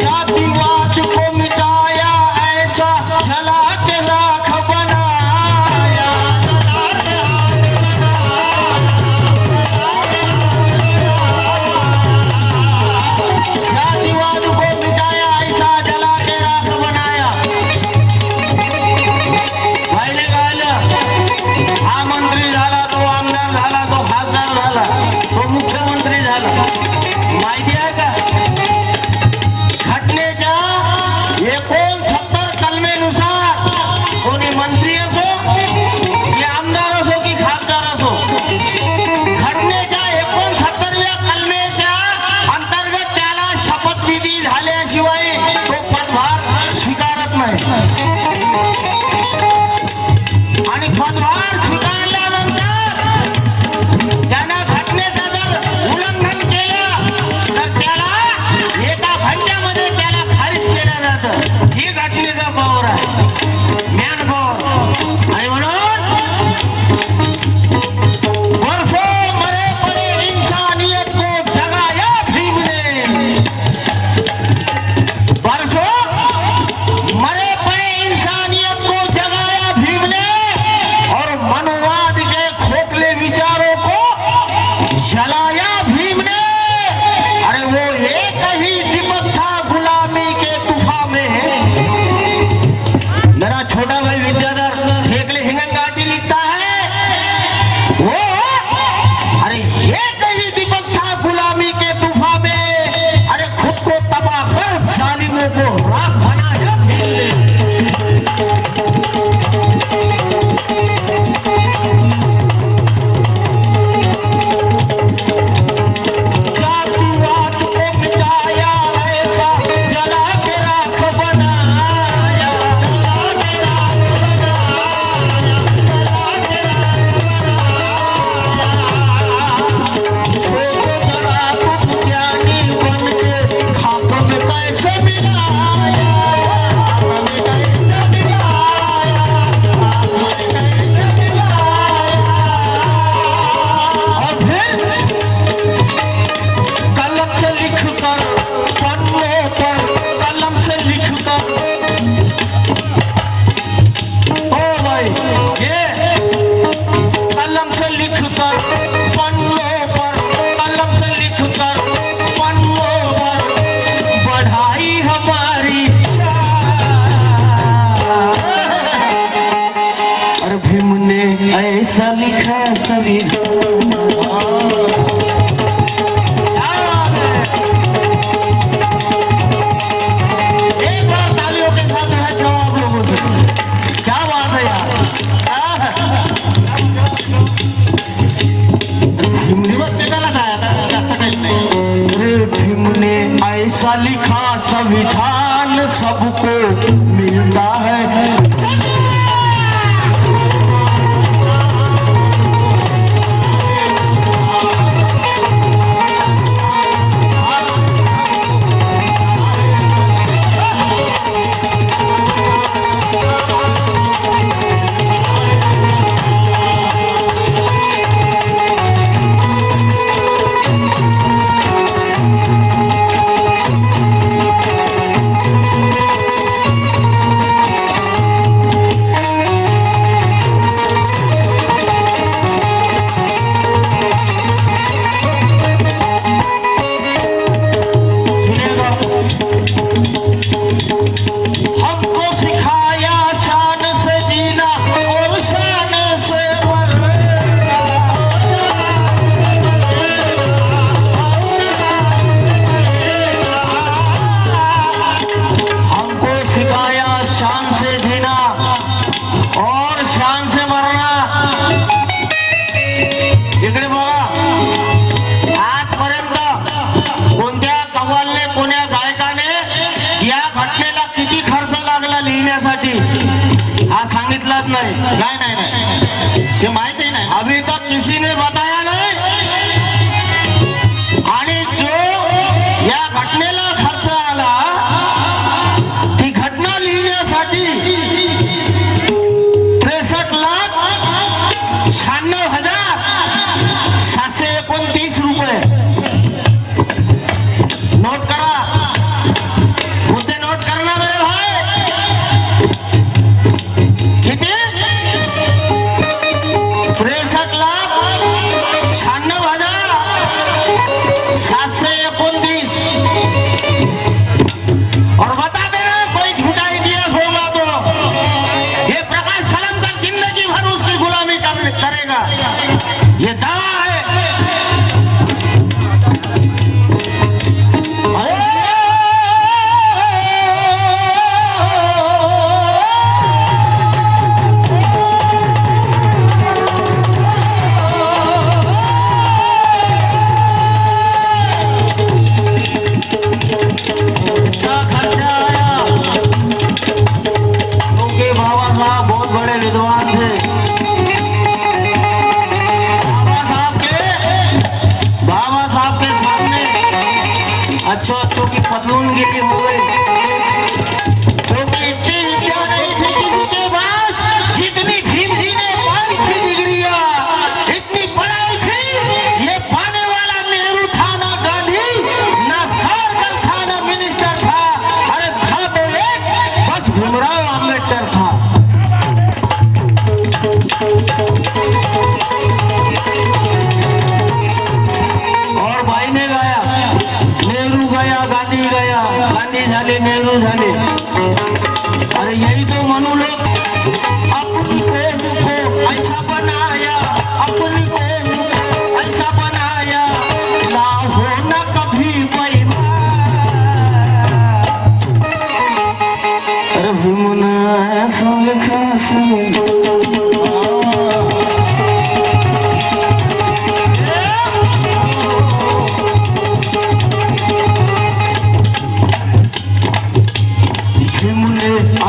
जातिवाद को मिटाया ऐसा जला के राख बनाया। जातिवाद को मिटाया ऐसा जला के राख बनाया। पहिले गायलं हा मंत्री झाला, तो आमदार झाला, तो खासदार झाला, तो मुख्यमंत्री झाला। माहिती आहे का घटनेच्या 69 कलमेनुसार कोणी मंत्री असो की आमदार असो की खासदार असो, घटनेच्या 69व्या कलमेच्या अंतर्गत त्याला शपथविधी झाल्याशिवाय तो पदभार स्वीकारत नाही। आणि पदभार स्वीकारल्यानंतर त्यानं घटनेचं जर उल्लंघन केलं तर त्याला एका घंट्यामध्ये त्याला खारिज केलं जातं। ही घटनेचा पॉवर आहे, मॅन पॉवर। आणि म्हणून वर्षों मरे पड़े इंसानियत को जगाया भीम ने। वर्षों मरे पड़े इंसानियत को जगाया भीम ने और मनुवाद के खोखले विचारों को जलाया भीम ने। अरे वो एक ही दीपक था गुलामी के तूफान में। मेरा छोटा भाई विद्याधर ठेकले हिंगन घाटी लिखता है, वो अरे एक ही दीपक था गुलामी के तूफान में। अरे खुद को तबाह कर जालिमों को राख बनाया भीम ने। जातिवाद को मिटाया ऐसा जला के राख बनाया। सोचो जरा तुम ज्ञानी बन के खाक में कैसे मिलाया। कैसे मिलाया, कैसे मिलाया। और फिर कलम से लिखकर पन्नों पर, कलम से लिखकर, ओ भाई ये कलम से लिखकर पन्नों पर, कलम से लिखकर पन्नों पर बढ़ाई हमारी शान। और भीम ने ऐसा लिखा सभी एक बार तालियों के साथ है जवाब लोगों से। क्या बात है यार। दिवस निकालाच आहे आता, जास्त टाइम नाही। अरे भीम ने ऐसा लिखा संविधान सबको मिलता है। हमको सिखाया शान से जीना और शान से मरना। हमको सिखाया शान से जीना और शान से मरना। इकडे बघा, आजपर्यंत कोणत्या कव्वालने, कोण्या गायकाने या घटनेला किती खर्च लागला लिहिण्यासाठी हा सांगितलाच नाही। नाही नाही नाही ते माहिती नाही। अभी तक किसी ने बताया नहीं। आणि जो या घटनेला खर्च आला, ती घटना लिहिण्यासाठी 63,96,729 रुपये। नोट अच्छो अच्छो की पतलून गिली हो गई, क्योंकि इतनी विद्या नहीं थी किसी के पास जितनी भीम जी ने पाई थी डिग्रियां। इतनी पढ़ाई थी, ये पाने वाला नेहरू था ना गांधी, ना सावरकर था ना मिनिस्टर था, अरे था तो एक बस भीमराव अम्बेडकर था। और भाई ने गाया, नेहरू गया गांधी गया, गांधी झाले नेहरू झाले। अरे यही तो मनु लोग अपनी को ऐसा बनाया, अपनी को ऐसा बनाया, ना हो ना कभी बेईमान। अरे भीमना ऐसा लिखा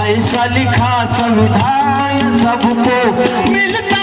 ऐसा लिखा संविधान सबको मिलता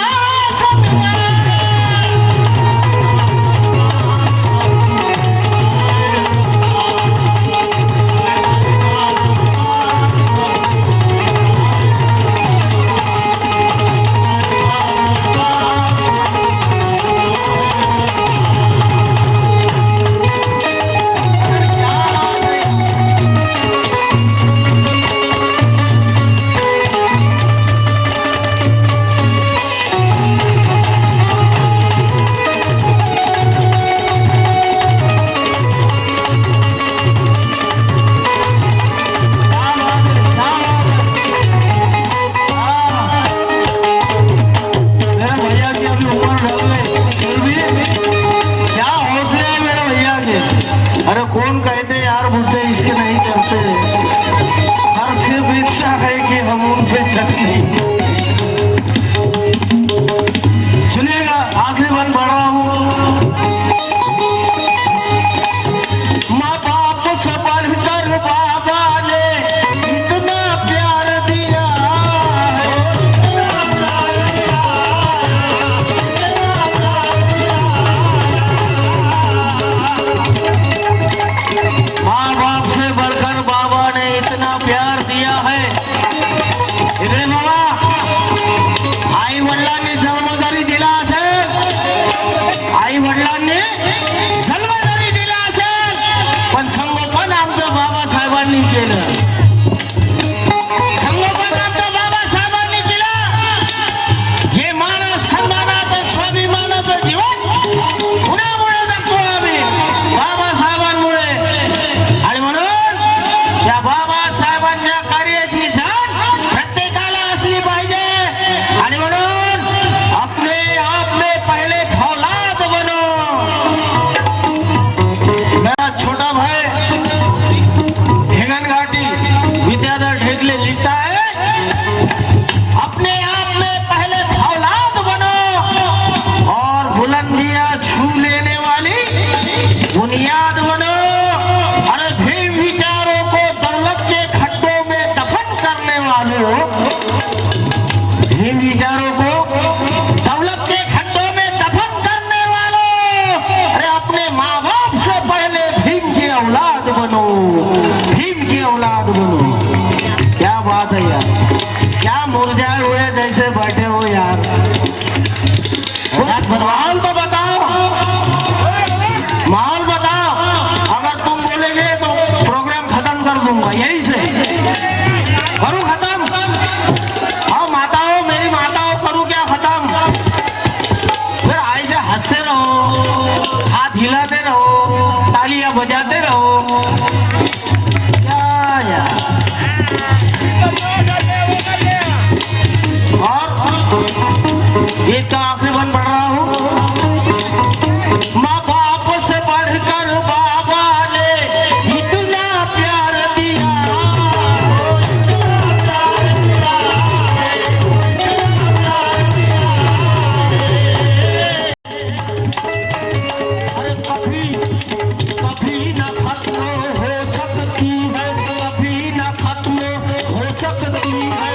सकती है,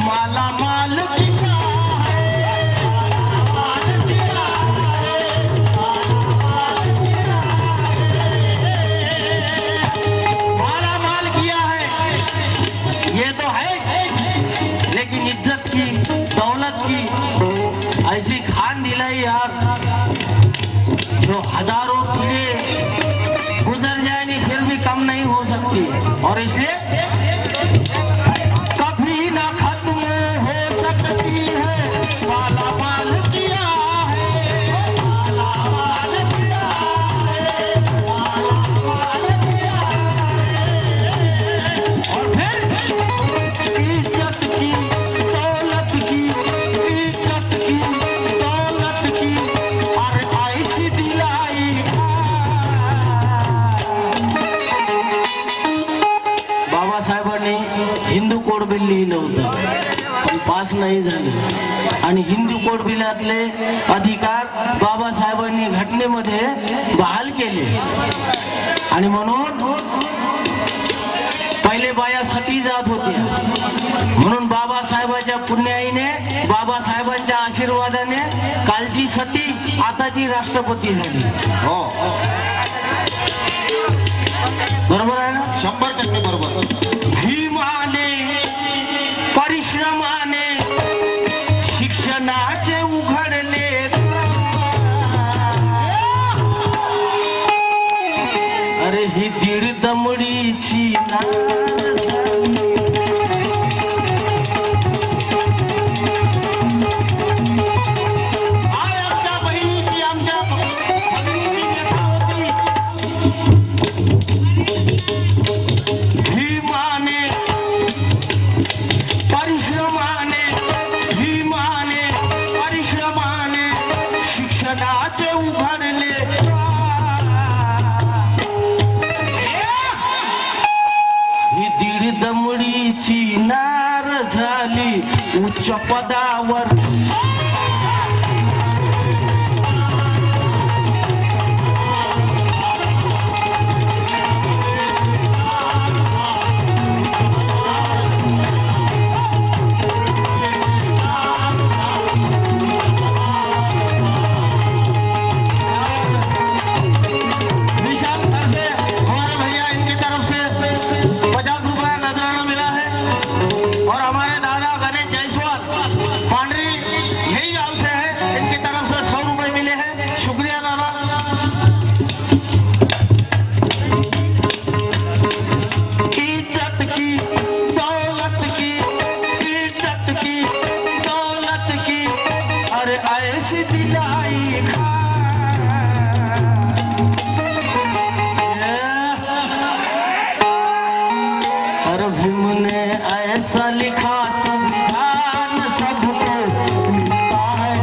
माला माल कितना है। और इसलिए कभी ना खत्म हो सकती है माला माल किया है, माला माल किया है, माला माल किया है। और फिर इज्जत की दौलत की, इज्जत की दौलत की और ऐसी दिलाई बाबासाहेबांनी हिंदू कोड बिल लिहिलं होतं पण पास नाही झालं आणि हिंदू कोड बिलातले अधिकार बाबासाहेबांनी घटनेमध्ये बहाल केले आणि म्हणून पहिले बाया सती जात होत्या म्हणून बाबासाहेबांच्या पुण्याईने बाबासाहेबांच्या आशीर्वादाने कालची सती आताची राष्ट्रपती झाली हो बरोबर आहे ना 100% बरोबर भीमाने परिश्रमाने शिक्षणाचे उघडले अरे ही दीड दमडीची आमच्या बहिणीची आमच्या सगळ्यांची व्यथा होती भीमाने परिश्रमाने भीमाने परिश्रमाने शिक्षणाचे उघडले ही दीड दमडीची नार झाली उच्च पदावर ऐसी दिलाई और भीम ने ऐसा लिखा संविधान सबको मिलता है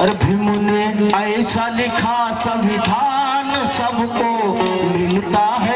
और भीम ने ऐसा लिखा संविधान सबको मिलता है